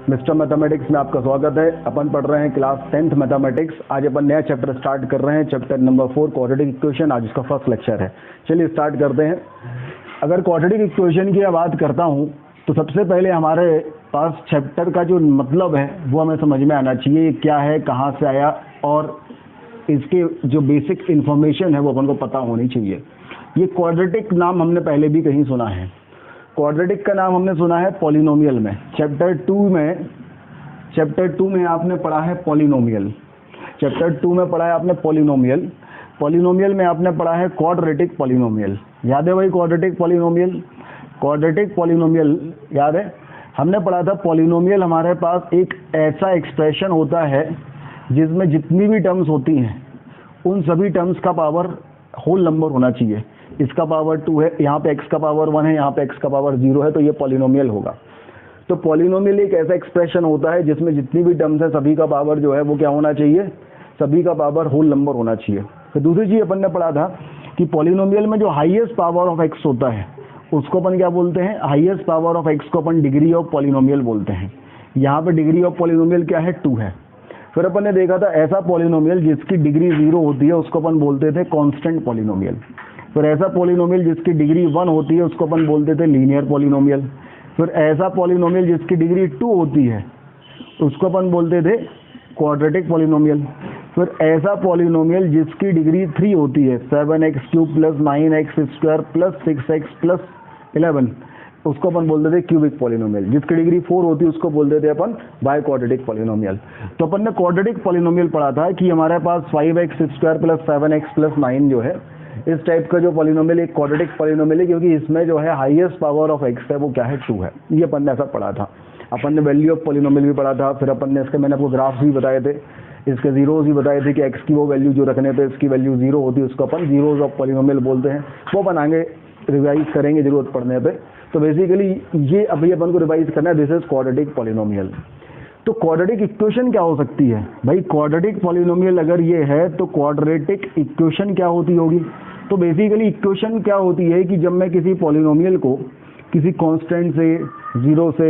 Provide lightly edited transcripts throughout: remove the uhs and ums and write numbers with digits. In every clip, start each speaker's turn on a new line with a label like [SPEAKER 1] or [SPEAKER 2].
[SPEAKER 1] Mister mathematics में आपका स्वागत है। अपन पढ़ रहे हैं क्लास 10th मैथमेटिक्स। आज अपन नया चैप्टर स्टार्ट कर रहे हैं, चैप्टर नंबर 4 क्वाड्रेटिक इक्वेशन। आज इसका फर्स्ट लेक्चर है। चलिए स्टार्ट करते हैं। अगर क्वाड्रेटिक इक्वेशन की बात करता हूं तो सबसे पहले हमारे पास चैप्टर का जो मतलब है वो हमें समझ में आना चाहिए, ये क्या है, कहाँ से आया, और इसके जो बेसिक इन्फॉर्मेशन है वो अपन को पता होनी चाहिए। ये क्वाड्रेटिक नाम हमने पहले भी कहीं सुना है। क्वाड्रेटिक का नाम हमने सुना है पॉलिनोमियल में। चैप्टर 2 में आपने पढ़ा है पॉलिनोमियल। चैप्टर 2 में पढ़ा है आपने पॉलिनोमियल। पॉलिनोमियल में आपने पढ़ा है क्वाड्रेटिक पॉलिनोमियल। याद है भाई क्वाड्रेटिक पॉलिनोमियल? क्वाड्रेटिक पॉलिनोमियल याद है? हमने पढ़ा था पॉलिनोमियल हमारे पास एक ऐसा एक्सप्रेशन होता है जिसमें जितनी भी टर्म्स होती हैं उन सभी टर्म्स का पावर होल नंबर होना चाहिए। इसका पावर 2 है, यहाँ पे x का पावर 1 है, यहाँ पे x का पावर 0 है, तो ये पॉलिनोमियल होगा। तो पॉलिनोमियल एक ऐसा एक्सप्रेशन होता है जिसमें जितनी भी टर्म्स है सभी का पावर जो है वो क्या होना चाहिए, सभी का पावर होल नंबर होना चाहिए। तो दूसरी चीज अपन ने पढ़ा था कि पॉलिनोमियल में जो हाईएस्ट पावर ऑफ x होता है उसको अपन क्या बोलते हैं, हाईएस्ट पावर ऑफ x को अपन डिग्री ऑफ पॉलिनोमियल बोलते हैं। यहाँ पे डिग्री ऑफ पॉलिनोमियल क्या है, 2 है। फिर अपन ने देखा था ऐसा पॉलिनोमियल जिसकी डिग्री 0 होती है उसको अपन बोलते थे कांस्टेंट पॉलिनोमियल। फिर ऐसा पॉलिनोमियल जिसकी डिग्री 1 होती है उसको अपन बोलते थे लीनियर पॉलिनोमियल। फिर ऐसा पॉलिनोमियल जिसकी डिग्री 2 होती है उसको अपन बोलते थे क्वाड्रेटिक पॉलिनोमियल। फिर ऐसा पॉलिनोमियल जिसकी डिग्री 3 होती है, 7x³ + 9x² + 6x + 11, उसको अपन बोलते थे क्यूबिक पॉलिनोमियल। जिसकी डिग्री 4 होती है उसको बोलते थे अपन बाय क्वाड्रेटिक पॉलिनोमियल। तो अपन ने क्वाड्रेटिक पॉलिनोमियल पढ़ा था कि हमारे पास 5x² + 7x + 9 जो है इस टाइप का जो पॉलिनोमियल एक क्वाड्रेटिक पॉलिनोमियल है, क्योंकि इसमें जो है हाईएस्ट पावर ऑफ x है वो क्या है, 2 है। ये अपन ने ऐसा पढ़ा था। अपन ने वैल्यू ऑफ पॉलिनोमियल भी पढ़ा था। फिर अपन ने इसके मैंने आपको ग्राफ्स भी बताए थे, इसके जीरोज भी बताए थे कि x की वो वैल्यू जो रखने पे इसकी वैल्यू 0 होती है उसको अपन जीरोज ऑफ पॉलिनोमियल बोलते हैं। वो अपन आगे रिवाइज करेंगे जरूरत पड़ने पे। तो बेसिकली ये अभी अपन को रिवाइज करना है, दिस इज क्वाड्रेटिक पॉलिनोमियल। तो क्वाड्रेटिक इक्वेशन क्या हो सकती है भाई? क्वाड्रेटिक पॉलिनोमियल अगर ये है तो क्वाड्रेटिक इक्वेशन क्या होती होगी? तो बेसिकली इक्वेशन क्या होती है कि जब मैं किसी पॉलिनोमियल को किसी कांस्टेंट से, 0 से,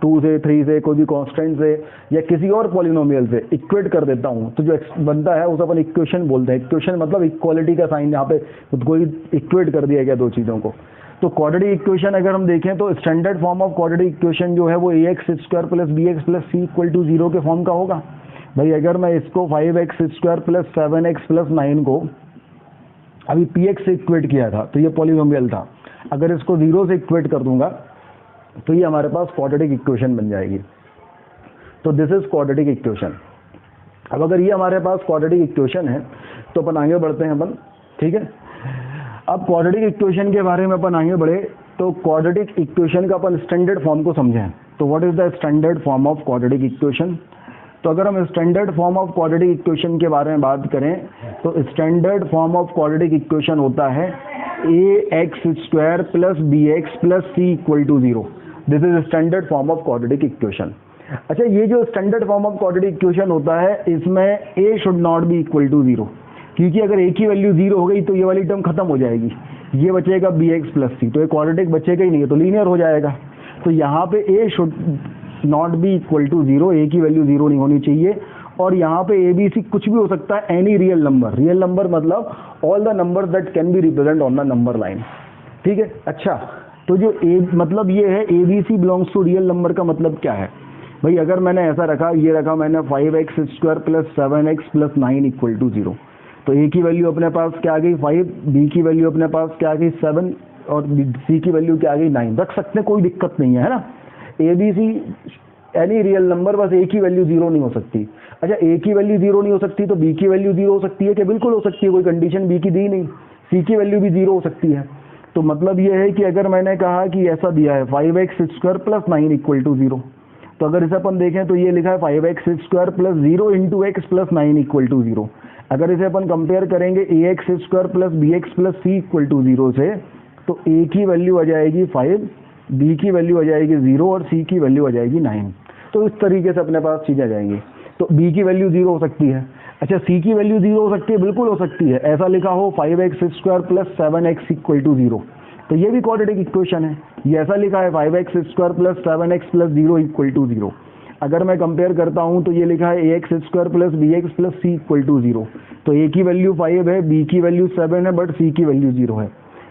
[SPEAKER 1] 2 से, 3 से, कोई भी कांस्टेंट से या किसी और पॉलिनोमियल से इक्वेट कर देता हूं तो जो बनता है उसे अपन इक्वेशन बोलते हैं। इक्वेशन मतलब इक्वालिटी का साइन, यहाँ पे कोई इक्वेट कर दिया गया दो चीज़ों को। तो क्वाड्रेटिक इक्वेशन अगर हम देखें तो standard form of quadratic equation जो है वो ax² + bx + c = 0 के फॉर्म का होगा। भाई अगर मैं इसको 5x² + 7x + 9 को अभी px से इक्वेट किया था तो ये पॉलिनोमियल था। अगर इसको 0 से इक्वेट कर दूंगा तो ये हमारे पास क्वाड्रेटिक इक्वेशन बन जाएगी। तो दिस इज क्वाड्रेटिक इक्वेशन। अब अगर ये हमारे पास क्वाड्रेटिक इक्वेशन है तो अपन आगे बढ़ते हैं अपन, ठीक है। अब क्वाड्रेटिक इक्वेशन के बारे में अपन आगे बढ़े तो क्वाड्रेटिक इक्वेशन का अपन स्टैंडर्ड फॉर्म को समझें। तो what is the standard form of quadratic equation? तो अगर हम standard form of quadratic equation के बारे में बात करें तो standard form of quadratic equation होता है ax² + bx + c = 0। This is standard form of quadratic equation. अच्छा, ये जो standard form of quadratic equation होता है इसमें a should not be equal to 0, क्योंकि अगर a की वैल्यू 0 हो गई तो ये वाली टर्म खत्म हो जाएगी, ये बचेगा bx + c, तो ये क्वाड्रेटिक बचेगा ही नहीं है, तो लीनियर हो जाएगा। तो यहाँ पे a should not be equal to 0, a की वैल्यू 0 नहीं होनी चाहिए। और यहाँ पे a b c कुछ भी हो सकता है, any real number. Real number मतलब all the number that can be represent on the number line, ठीक है। अच्छा, तो जो a मतलब ये है a b c belongs to real number का मतलब क्या है भाई? अगर मैंने ऐसा रखा, ये रखा मैंने 5x² + 7x + 9 = 0, तो a की वैल्यू अपने पास क्या आ गई 5, b की वैल्यू अपने पास क्या आ गई 7 और c की वैल्यू क्या आ गई 9। रख सकते हैं, कोई दिक्कत नहीं है ना। a b c any real number, बस a की वैल्यू 0 नहीं हो सकती। अच्छा, a की वैल्यू 0 नहीं हो सकती तो b की वैल्यू 0 हो सकती है कि? बिल्कुल हो सकती है, कोई कंडीशन b की दी नहीं। c की वैल्यू भी 0 हो सकती है। तो मतलब ये है कि अगर मैंने कहा कि ऐसा दिया है 5x² + 9 = 0, तो अगर इसे अपन देखें तो ये लिखा है 5x² + 0 × x + 9 = 0। अगर इसे अपन कंपेयर करेंगे ax² + bx + c = 0 से, तो a की वैल्यू आ जाएगी 5, b की वैल्यू आ जाएगी 0 और c की वैल्यू आ जाएगी 9। तो इस तरीके से अपने पास चीज़ें आ जाएंगी। तो b की वैल्यू 0 हो सकती है। अच्छा, c की वैल्यू 0 हो सकती है, बिल्कुल हो सकती है। ऐसा लिखा हो 5x² + 7x = 0, तो ये भी क्वाड्रेटिक इक्वेशन है। ये ऐसा लिखा है 5x² plus 7x plus 0 equal to 0। अगर मैं कंपेयर करता हूँ तो ये लिखा है ax² plus bx plus c equal to 0। तो a की वैल्यू 5 है, b की वैल्यू 7 है, बट c की वैल्यू 0 है।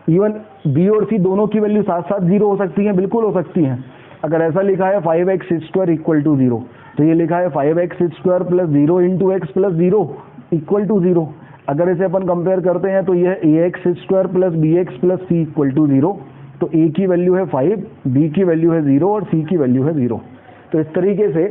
[SPEAKER 1] इवन b और c दोनों की वैल्यू साथ साथ 0 हो सकती है, बिल्कुल हो सकती हैं। अगर ऐसा लिखा है 5x² इक्वल टू 0, तो ये लिखा है 5x² plus 0 into x plus 0 equal to 0। अगर इसे अपन कंपेयर करते हैं तो यह ax² plus bx plus c equal to 0। तो a की वैल्यू है 5, b की वैल्यू है 0 और c की वैल्यू है 0। तो इस तरीके से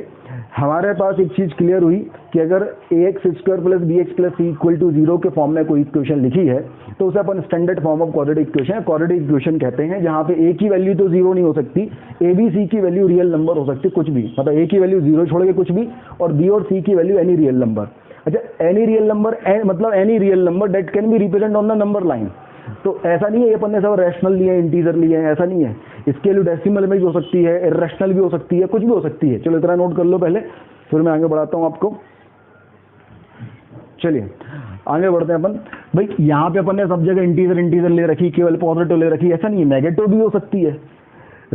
[SPEAKER 1] हमारे पास एक चीज़ क्लियर हुई कि अगर ax² plus bx plus c equal to 0 के फॉर्म में कोई इक्वेशन लिखी है तो उसे अपन standard form of quadratic equation कहते हैं, जहाँ पे a की वैल्यू तो 0 नहीं हो सकती, a b c की वैल्यू रियल नंबर हो सकती, कुछ भी, मतलब a की वैल्यू 0 छोड़ के कुछ भी, और b और c की वैल्यू एनी रियल नंबर। अच्छा, एनी रियल नंबर मतलब any real number that can be represent on the number line. तो ऐसा नहीं है ये अपन ने सब रैशनल लिए हैं, इंटीजर लिए हैं, ऐसा नहीं है। इसके लिए डेसिमल में भी हो सकती है, इर्रेशनल भी हो सकती है, कुछ भी हो सकती है। चलो इतना नोट कर लो पहले, फिर मैं आगे बढ़ाता हूँ आपको। चलिए आगे बढ़ते हैं अपन। भाई यहाँ पे अपन ने सब जगह इंटीजर ले रखी, केवल पॉजिटिव ले रखी, ऐसा नहीं है। नेगेटिव भी हो सकती है,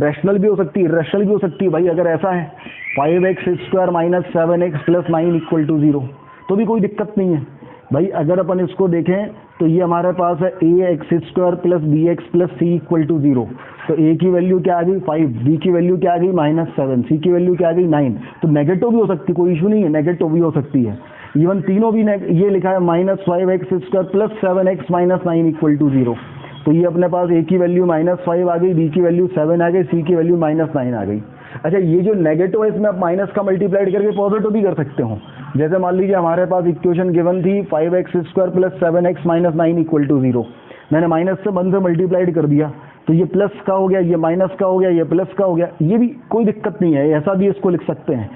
[SPEAKER 1] रैशनल भी हो सकती है, इर्रेशनल भी हो सकती है। भाई अगर ऐसा है 5x² minus 7x plus 9 equal to 0, तो भी कोई दिक्कत नहीं है। भाई अगर अपन इसको देखें तो ये हमारे पास है ax² plus bx plus c equal to 0। तो a की वैल्यू क्या आ गई 5, b की वैल्यू क्या आ गई -7, c की वैल्यू क्या आ गई 9। तो नेगेटिव भी हो सकती है, कोई इशू नहीं है, नेगेटिव भी हो सकती है। इवन तीनों भी ये लिखा है -5x² plus 7x minus 9 equal to 0। तो ये अपने पास a की वैल्यू -5 आ गई, b की वैल्यू 7 आ गई, c की वैल्यू -9 आ गई। अच्छा, ये जो नेगेटिव है इसमें आप माइनस का मल्टीप्लाइड करके पॉजिटिव भी कर सकते हो। जैसे मान लीजिए हमारे पास इक्वेशन गिवन थी 5x² plus 7x minus 9 equal to 0। मैंने माइनस से 1 से मल्टीप्लाइड कर दिया, तो ये प्लस का हो गया, ये माइनस का हो गया, ये प्लस का हो गया। ये भी कोई दिक्कत नहीं है, ऐसा भी इसको लिख सकते हैं।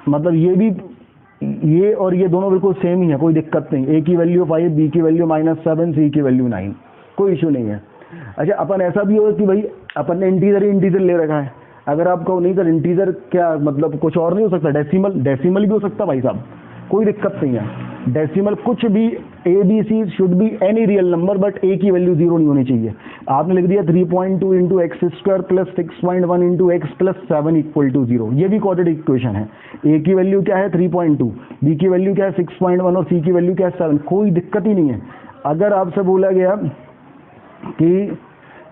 [SPEAKER 1] मतलब ये भी, ये और ये दोनों बिल्कुल सेम ही है, कोई दिक्कत नहीं। a की वैल्यू 5, b की वैल्यू -7, c की वैल्यू 9, कोई इशू नहीं है। अच्छा, अपन ऐसा भी होगा कि भाई अपन ने इंटीजर ले रखा है। अगर आप कहो नहीं सर इंटीजर क्या मतलब कुछ और नहीं हो सकता, डेसिमल भी हो सकता भाई साहब, कोई दिक्कत नहीं है। डेसिमल कुछ भी, a b c should be any real number, but a की वैल्यू 0 नहीं होनी चाहिए। आपने लिख दिया 3.2 into x² plus 6.1 into x plus 7 equal to 0। ये भी क्वाड्रेटिक इक्वेशन है। a की वैल्यू क्या है 3.2, b की वैल्यू क्या है 6.1 और c की वैल्यू क्या है 7, कोई दिक्कत ही नहीं है। अगर आपसे बोला गया कि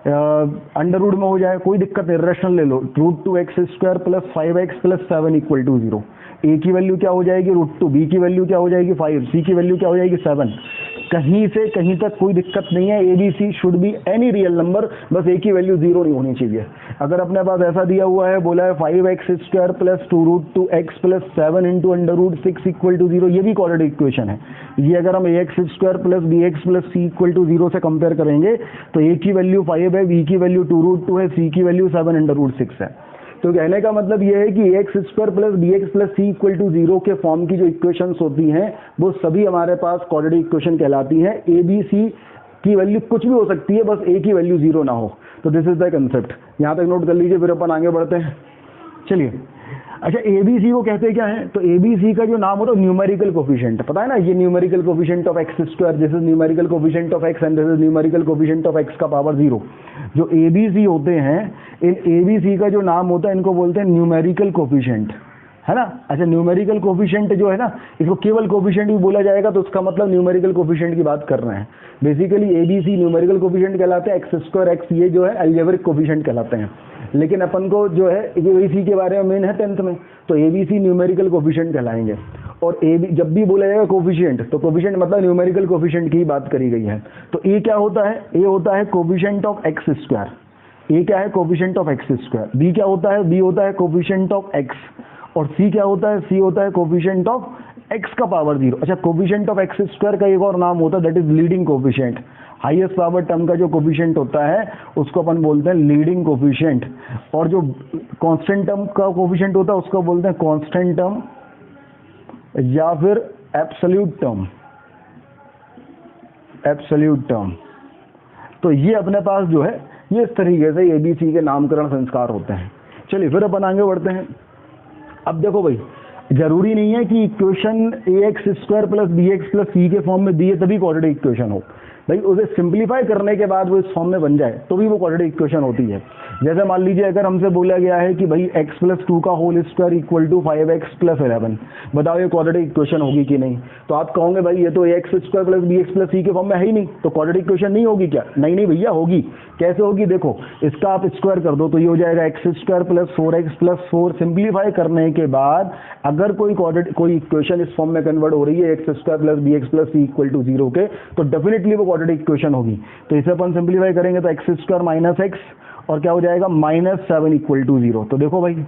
[SPEAKER 1] अंडर रूट में हो जाए, कोई दिक्कत नहीं, रेशनल ले लो, √2x² plus 5x plus 7 equal to 0। a की वैल्यू क्या हो जाएगी √2, b की वैल्यू क्या हो जाएगी 5, c की वैल्यू क्या हो जाएगी 7। कहीं से कहीं तक कोई दिक्कत नहीं है। a b c should be any real number, बस a की वैल्यू 0 नहीं होनी चाहिए। अगर अपने पास ऐसा दिया हुआ है, बोला है 5x² plus 2√2x plus 7 into √6 equal to 0, ये भी क्वाड्रेटिक इक्वेशन है। ये अगर हम ax² plus bx plus c equal to 0 से कंपेयर करेंगे तो a की वैल्यू 5 है, b की वैल्यू 2√2 है, c की वैल्यू 7 √6 है। तो कहने का मतलब यह है कि ax² plus bx plus c equal to 0 के फॉर्म की जो इक्वेशंस होती हैं वो सभी हमारे पास क्वाड्रेटिक इक्वेशन कहलाती हैं। a b c की वैल्यू कुछ भी हो सकती है, बस a की वैल्यू 0 ना हो। तो दिस इज द कंसेप्ट, यहाँ तक नोट कर लीजिए, फिर अपन आगे बढ़ते हैं। चलिए, अच्छा a b c को कहते क्या है, तो a b c का जो नाम होता है न्यूमेरिकल कोफिशिएंट, पता है ना, ये numerical coefficient of x², this is numerical coefficient of x and this is numerical coefficient of x का पावर 0। जो a b c होते हैं, इन a b c का जो नाम होता है इनको बोलते हैं न्यूमेरिकल कोफिशिएंट, है ना। अच्छा, न्यूमेरिकल कोफिशिएंट जो है ना, इसको केवल कोफिशिएंट भी बोला जाएगा तो उसका मतलब न्यूमेरिकल कोफिशिएंट की बात कर रहे हैं। Basically a b c numerical coefficient कहलाते हैं, x² x ये जो है अलजेब्रिक कोफिशिएंट कहलाते हैं। लेकिन अपन को जो है a b c के बारे में मेन है 10th में, तो a b c numerical coefficient कहलाएंगे। और जब भी बोला जाएगा कोफिशिएंट, तो कोफिशिएंट मतलब न्यूमेरिकल कोफिशिएंट की बात करी गई है। तो a क्या होता है, a होता है कोफिशिएंट ऑफ x², a क्या है कोफिशिएंट ऑफ x², b क्या होता है, b होता है कोफिशिएंट ऑफ x, और c क्या होता है, c होता है कोफिशिएंट ऑफ x का पावर 0। अच्छा, कोफिशिएंट ऑफ x² का एक और नाम होता है, that is leading coefficient. Highest power term का जो कोफिशिएंट होता है उसको अपन बोलते हैं लीडिंग कोफिशिएंट, और जो कांस्टेंट टर्म का कोफिशिएंट होता है उसको बोलते हैं कांस्टेंट टर्म या फिर एब्सोल्यूट टर्म, एब्सोल्यूट टर्म। तो ये अपने पास जो है ये इस तरीके से a b c के नामकरण संस्कार होते हैं। चलिए फिर अपन आगे बढ़ते हैं। अब देखो भाई, जरूरी नहीं है कि equation ax² plus bx plus c के फॉर्म में दी है तभी क्वाड्रेटिक इक्वेशन हो। भाई उसे सिंप्लीफाई करने के बाद वो इस फॉर्म में बन जाए तो भी वो क्वाड्रेटिक इक्वेशन होती है। जैसे मान लीजिए अगर हमसे बोला गया है कि भाई x प्लस 2 का whole square equal to 5x plus 11, बताओ ये क्वाड्रेटिक इक्वेशन होगी कि नहीं? तो आप कहोगे भाई ये तो x square plus b x plus c के फॉर्म में है ही नहीं, तो क्वाड्रेटिक इक्वेशन नहीं होगी क्या? नहीं नहीं भैया होगी। कैसे होगी? देखो, इसका आप स्क्वायर कर दो तो ये हो जाएगा x square plus 4x plus 4। Simplify करने के बाद अगर कोई इक्वेशन इस फॉर्म में कन्वर्ट हो रही है x square plus b x plus c equal to 0 के, तो डेफिनेटली वो क्वाड्रेटिक इक्वेशन होगी। तो इसे अपन सिंप्लीफाई करेंगे तो एक्स स्क्वायर माइनस एक्स और क्या हो जाएगा -7 इक्वल टू 0। तो देखो भाई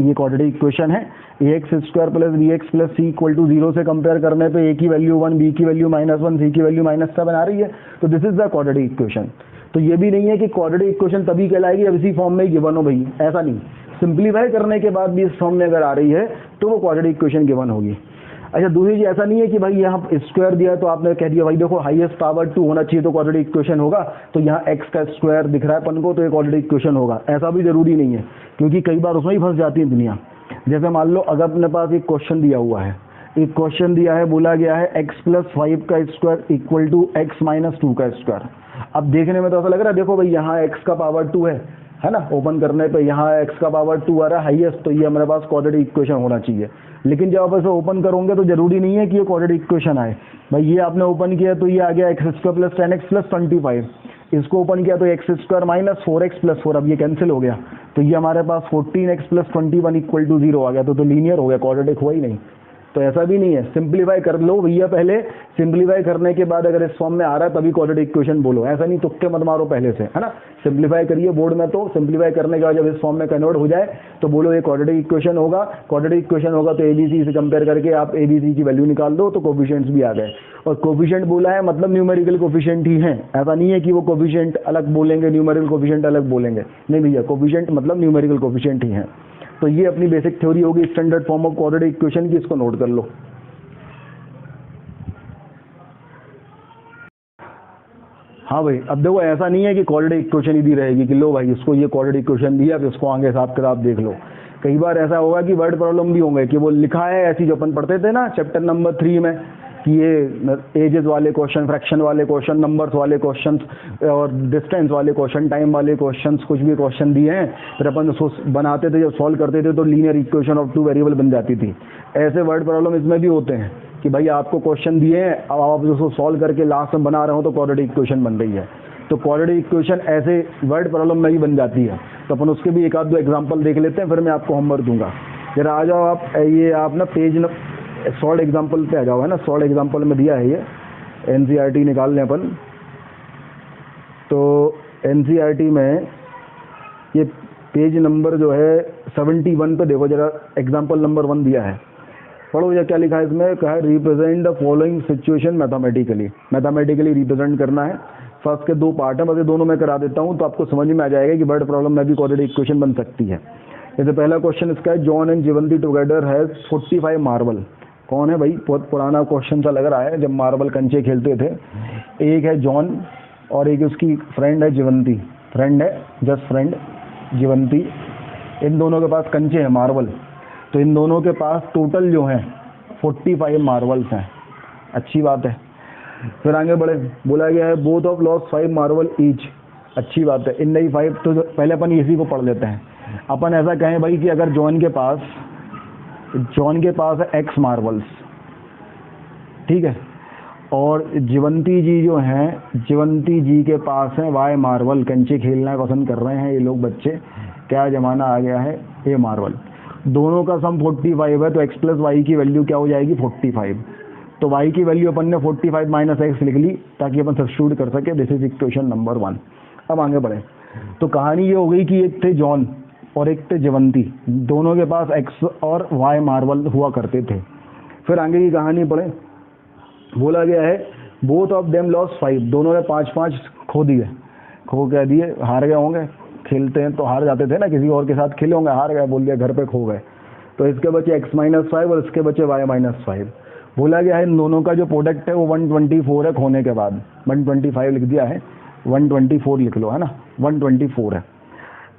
[SPEAKER 1] ये क्वाड्रेटिक इक्वेशन है। ए x square plus b x plus c equal to 0 से कंपेयर करने पे ए की वैल्यू 1, बी की वैल्यू -1, सी की वैल्यू -7 आ रही है, तो this is the quadratic equation. तो ये भी नहीं है कि क्वाड्रेटिक इक्वेशन तभी कहलाएगी अब इसी फॉर्म में ही गिवन हो भाई, ऐसा नहीं। सिंप्लीफाई करने के बाद भी इस फॉर्म में अगर आ रही है तो वो क्वाड्रेटिक इक्वेशन गिवन होगी। अच्छा, दूसरी चीज ऐसा नहीं है कि भाई यहाँ स्क्वायर दिया तो आपने कह दिया भाई देखो हाईएस्ट पावर 2 होना चाहिए तो क्वाड्रेटिक इक्वेशन होगा, तो यहाँ x का स्क्वायर दिख रहा है अपन को तो ये क्वाड्रेटिक इक्वेशन होगा, ऐसा भी जरूरी नहीं है, क्योंकि कई बार उसमें ही फंस जाती है दुनिया। जैसे मान लो अगर अपने पास एक क्वेश्चन दिया हुआ है, एक क्वेश्चन दिया है, बोला गया है x प्लस 5 का square equal to x minus 2 का स्क्वायर। अब देखने में तो ऐसा लग रहा है देखो भाई यहाँ x का पावर 2 है ना, ओपन करने पे यहाँ x का पावर 2 आ रहा है हाईएस्ट, तो ये हमारे पास क्वाड्रेटिक इक्वेशन होना चाहिए। लेकिन जब आप इसे ओपन करोगे तो जरूरी नहीं है कि ये क्वाड्रेटिक इक्वेशन आए। भाई ये आपने ओपन किया तो ये आ गया x square plus 10x plus 25, इसको ओपन किया तो x square minus 4x plus 4, अब ये कैंसिल हो गया तो ये हमारे पास 14x प्लस 21 इक्वल टू 0 आ गया, तो लीनियर हो गया, क्वाड्रेटिक हुआ ही नहीं। तो ऐसा भी नहीं है, सिंप्लीफाई कर लो भैया पहले, सिंप्लीफाई करने के बाद अगर इस फॉर्म में आ रहा है तभी क्वाड्रेटिक इक्वेशन बोलो, ऐसा नहीं तुक्के मत मारो पहले से, है ना। सिंप्लीफाई करिए बोर्ड में, तो सिंप्लीफाई करने के बाद जब इस फॉर्म में कन्वर्ट हो जाए तो बोलो ये क्वाड्रेटिक इक्वेशन होगा। क्वाड्रेटिक इक्वेशन होगा तो एबीसी से कंपेयर करके आप एबीसी की वैल्यू निकाल दो तो कोफिशिएंट्स भी आ गए। और कोफिशिएंट बोला है मतलब न्यूमेरिकल कोफिशिएंट ही है, ऐसा नहीं है कि वो कोफिशिएंट अलग बोलेंगे न्यूमेरिकल कोफिशिएंट अलग बोलेंगे, नहीं भैया, कोफिशिएंट मतलब न्यूमेरिकल कोफिशिएंट ही है। तो ये अपनी बेसिक थ्योरी होगी standard form of quadratic equation की, इसको नोट कर लो। हाँ भाई, अब देखो ऐसा नहीं है कि क्वाड्रेटिक इक्वेशन ही दी रहेगी कि लो भाई इसको ये क्वाड्रेटिक इक्वेशन दिया फिर इसको आगे हिसाब किताब देख लो। कई बार ऐसा होगा कि वर्ड प्रॉब्लम भी होंगे कि वो लिखा है ऐसी जो अपन पढ़ते थे ना चैप्टर नंबर 3 में कि ये एजेस वाले क्वेश्चन, फ्रैक्शन वाले क्वेश्चन, नंबर्स वाले क्वेश्चन और डिस्टेंस वाले क्वेश्चन, टाइम वाले क्वेश्चन, कुछ भी क्वेश्चन दिए हैं फिर अपन उसको बनाते थे, जब सॉल्व करते थे तो लीनियर इक्वेशन ऑफ 2 वेरिएबल बन जाती थी। ऐसे वर्ड प्रॉब्लम इसमें भी होते हैं कि भाई आपको क्वेश्चन दिए हैं, अब आप उसको सॉल्व करके लास्ट में बना रहे हो तो क्वाड्रेटिक इक्वेशन बन रही है। तो क्वाड्रेटिक इक्वेशन ऐसे वर्ड प्रॉब्लम में भी बन जाती है, तो अपन उसके भी एक आध दो एग्जांपल देख लेते हैं, फिर मैं आपको होमवर्क दूंगा। जरा आ जाओ आप, ये आप ना पेज सॉल्व एग्जाम्पल पे आ जाओ, है ना। सॉल्व एग्जाम्पल में दिया है ये, एनसीईआरटी निकाल लें अपन। तो एनसीईआरटी में ये पेज नंबर जो है 71 पे देखो जरा, एग्जाम्पल नंबर 1 दिया है, पढ़ो भैया क्या लिखा है इसमें। कहा है represent the following situation mathematically, mathematically represent करना है। फर्स्ट के 2 पार्ट है, बस ये दोनों मैं करा देता हूँ तो आपको समझ में आ जाएगा कि वर्ड प्रॉब्लम में भी क्वाड्रेटिक इक्वेशन बन सकती है। जैसे पहला क्वेश्चन इसका है, John and Jivanti together has 45 marble. कौन है भाई, बहुत पुराना क्वेश्चन सा लग रहा है, जब मार्बल कंचे खेलते थे। एक है जॉन और एक उसकी फ्रेंड है जीवंती, फ्रेंड है जस्ट फ्रेंड जीवंती, इन दोनों के पास कंचे हैं मार्बल। तो इन दोनों के पास टोटल जो है 45 मार्बल्स हैं, अच्छी बात है। फिर आगे बढ़े, बोला गया है both of loss 5 marble each, अच्छी बात है। इन नहीं 5, तो पहले अपन इसी को पढ़ लेते हैं। अपन ऐसा कहें भाई कि अगर जॉन के पास है x मार्बल्स, ठीक है, और जीवंती जी जो हैं, जीवंती जी के पास है y मार्बल, कंचे खेलना पसंद कर रहे हैं ये लोग बच्चे, क्या जमाना आ गया है, a मार्बल। दोनों का सम 45 है, तो x प्लस वाई की वैल्यू क्या हो जाएगी 45। तो y की वैल्यू अपन ने 45 माइनस x लिख ली ताकि अपन सब्स्टिट्यूट कर सके। This is equation number 1। अब आगे बढ़े, तो कहानी ये हो गई कि एक थे जॉन और एक थे जीवंती, दोनों के पास x और y मार्बल हुआ करते थे। फिर आगे की कहानी पढ़े, बोला गया है बोथ ऑफ देम लॉस 5, दोनों ने 5-5 खो दिए, खो कह दिए, हार गए होंगे, खेलते हैं तो हार जाते थे ना, किसी और के साथ खेले होंगे, हार गए, बोल दिया घर पे खो गए, तो इसके बचे x माइनस 5 और इसके बचे y माइनस 5। बोला गया है इन दोनों का जो प्रोडक्ट है वो 124 है खोने के बाद, 125 लिख दिया है, 124 लिख लो, है ना, 124 है।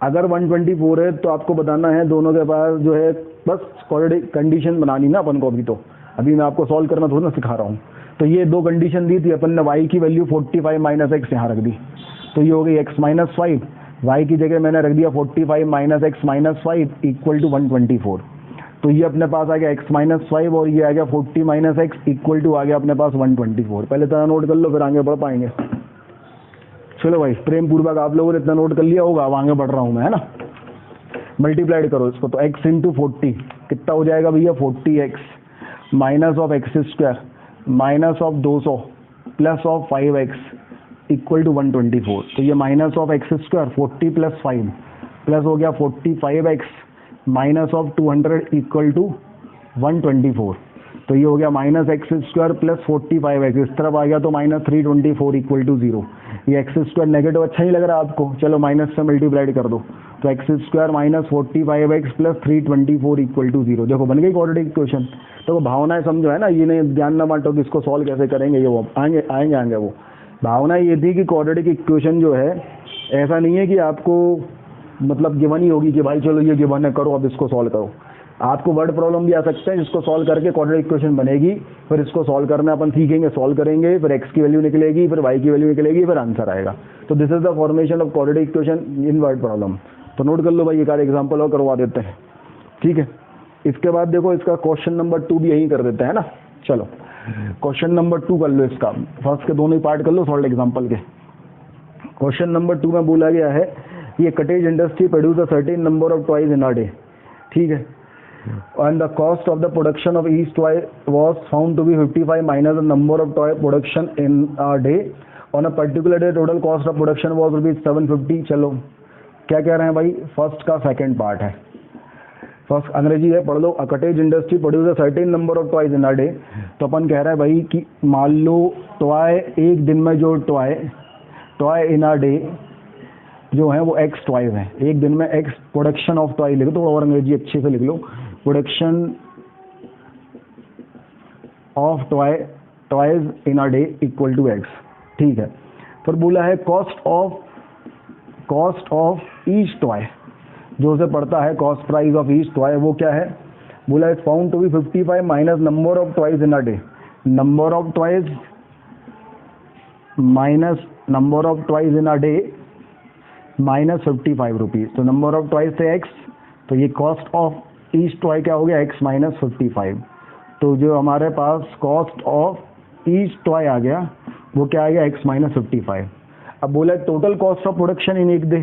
[SPEAKER 1] अगर 124 है तो आपको बताना है दोनों के पास जो है, बस क्वाड्रेटिक कंडीशन बनानी ना अपन को, अभी मैं आपको सॉल्व करना थोड़ा ना सिखा रहा हूँ। तो ये दो कंडीशन दी थी अपन ने, y की वैल्यू 45 माइनस एक्स यहाँ रख दी, तो ये हो गई x माइनस 5, वाई की जगह मैंने रख दिया 45 minus x minus 5 equal to 124। तो ये अपने पास आ गया x माइनस 5 और ये आ गया 40 माइनस एक्स इक्वल टू आ गया अपने पास 124। पहले इतना नोट कर लो फिर आगे बढ़ पाएंगे। चलो भाई, प्रेम पूर्वक आप लोगों ने इतना नोट कर लिया होगा, अब आगे बढ़ रहा हूँ मैं, है ना। मल्टीप्लाइड करो इसको, तो x इंटू 40 कितना हो जाएगा भैया, 40x minus of x square minus of 200 plus of 5x equal to 124। तो ये minus of x square 40 plus 5 plus हो गया 45x minus of 200 equal to 124। तो ये हो गया minus x square plus 45x, इस तरफ आ गया तो माइनस 324 इक्वल टू 0। ये एक्स स्क्वायर नेगेटिव अच्छा नहीं लग रहा आपको, चलो माइनस से मल्टीप्लाइड कर दो, तो x square minus 45x plus 324 equal to 0। देखो बन गई क्वाड्रेटिक इक्वेशन। तो वो भावनाएं समझो, है ना, ये नहीं ध्यान ना बांटो कि इसको सॉल्व कैसे करेंगे, ये वो आएंगे वो भावना ये थी कि क्वाड्रेटिक इक्वेशन जो है ऐसा नहीं है कि आपको मतलब गिवन ही होगी कि भाई चलो ये गिवन है करो अब इसको सॉल्व करो। आपको वर्ड प्रॉब्लम भी आ सकते हैं जिसको सॉल्व करके क्वाड्रेटिक इक्वेशन बनेगी, फिर इसको सॉल्व करना अपन सीखेंगे, सॉल्व करेंगे, फिर x की वैल्यू निकलेगी, फिर y की वैल्यू निकलेगी, फिर आंसर आएगा। तो this is the formation of quadratic equation in word problem. तो नोट कर लो भाई, एक आध एग्जाम्पल और करवा देते हैं, ठीक है। इसके बाद देखो इसका क्वेश्चन नंबर 2 भी यही कर देते हैं ना। चलो क्वेश्चन नंबर 2 कर लो, इसका फर्स्ट के दोनों ही पार्ट कर लो सॉल्व एग्जाम्पल के। क्वेश्चन नंबर 2 में बोला गया है ये cottage industry produce a certain number of toys in a day, ठीक है, and the cost of the production of each toy was found to be 55 minus the number of toy production in a day on a particular day total cost of production was rupees 750। चलो क्या कह रहे हैं भाई, first का second part है, first अंग्रेजी है पढ़ लो। A cottage industry produce a certain number of toys in a day. तो अपन कह रहा है भाई कि मान लो टॉय एक दिन में जो टॉय इन अ डे जो है वो x टॉयज हैं, एक दिन में x प्रोडक्शन ऑफ टॉय लिखो, तो और अंग्रेजी अच्छे से लिख लो, production of toys in a day equal to x, ठीक है। फिर बोला है कॉस्ट ऑफ ईच टॉय, जो उसे पड़ता है cost price of each toy, वो क्या है, बोला है found to be 55 minus number of toys in a day, number of toys minus number of toys in a day minus 55 rupees. तो नंबर ऑफ टॉयज थे x, तो ये cost of each toy क्या हो गया x माइनस 55। तो जो हमारे पास कॉस्ट ऑफ ईच टॉय आ गया वो क्या आ गया x माइनस 55। अब बोला total cost of production in एक डे,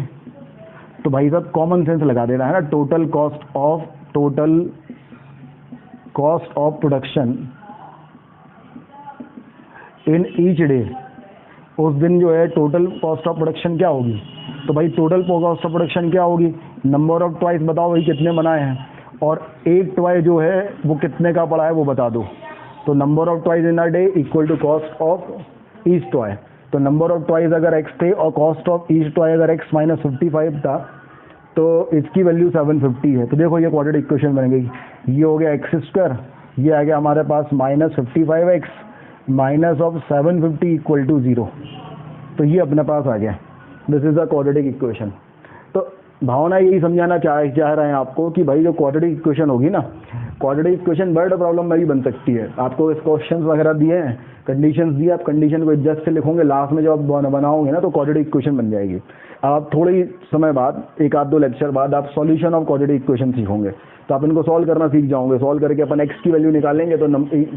[SPEAKER 1] तो भाई साहब कॉमन सेंस लगा देना है ना, total cost of production in each day, उस दिन जो है टोटल कॉस्ट ऑफ प्रोडक्शन क्या होगी, तो भाई टोटल कॉस्ट ऑफ प्रोडक्शन क्या होगी, नंबर ऑफ टॉयज बताओ भाई कितने बनाए हैं, और एक टॉय जो है वो कितने का पड़ा है वो बता दो। तो number of toys in a day equal to cost of each toy. तो नंबर ऑफ टॉयज अगर x थे और कॉस्ट ऑफ ईच टॉय अगर x माइनस 55 था, तो इसकी वैल्यू 750 है। तो देखो ये क्वाड्रेटिक इक्वेशन बन गई, ये हो गया एक्स स्क्वायर, ये आ गया हमारे पास minus 55x minus of 750 equal to 0। तो ये अपने पास आ गया, this is a quadratic equation. तो भावना यही समझाना चाह रहे हैं आपको कि भाई जो क्वाड्रेटिक इक्वेशन होगी ना, क्वाड्रेटिक इक्वेशन वर्ड प्रॉब्लम में भी बन सकती है। आपको इस क्वेश्चंस वगैरह दिए हैं, कंडीशंस दिए, आप कंडीशन को एडजस्ट से लिखोगे, लास्ट में जब आप बनाओगे ना तो क्वाड्रेटिक इक्वेशन बन जाएगी। अब आप थोड़े ही समय बाद, एक आध दो लेक्चर बाद आप सॉल्यूशन ऑफ क्वाड्रेटिक इक्वेशन सीखोगे, तो आप इनको सॉल्व करना सीख जाओगे। सॉल्व करके अपन x की वैल्यू निकालेंगे तो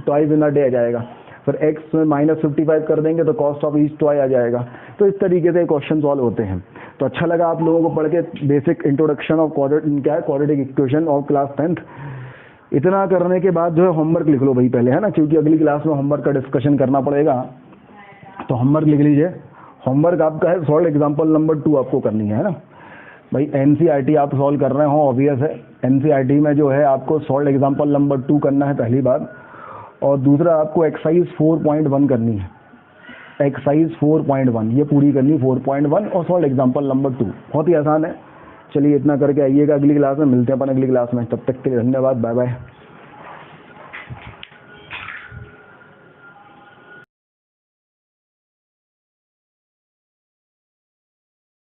[SPEAKER 1] टॉयज इन अ डे आ जाएगा, फिर x में माइनस 55 कर देंगे तो कॉस्ट ऑफ ईच टॉय आ जाएगा। तो इस तरीके से क्वेश्चन सॉल्व होते हैं। तो अच्छा लगा आप लोगों को पढ़ के basic introduction of quadratic equation of class 10th। इतना करने के बाद जो है होमवर्क लिख लो भाई पहले, है ना, क्योंकि अगली क्लास में होमवर्क का डिस्कशन करना पड़ेगा। तो होमवर्क लिख लीजिए। होमवर्क आपका है सॉल्व एग्जाम्पल नंबर 2 आपको करनी है ना भाई। एनसीईआरटी आप सॉल्व कर रहे हो, ऑब्वियस है। एनसीईआरटी में जो है आपको सॉल्व एग्जाम्पल नंबर 2 करना है पहली बार, और दूसरा आपको एक्सरसाइज 4.1 करनी है। एक्सरसाइज 4.1 ये पूरी करनी, 4.1 और सॉल्व एग्जाम्पल नंबर 2। बहुत ही आसान है। चलिए इतना करके आइएगा, अगली क्लास में मिलते हैं अपन अगली क्लास में। तब तक के लिए धन्यवाद, बाय बाय।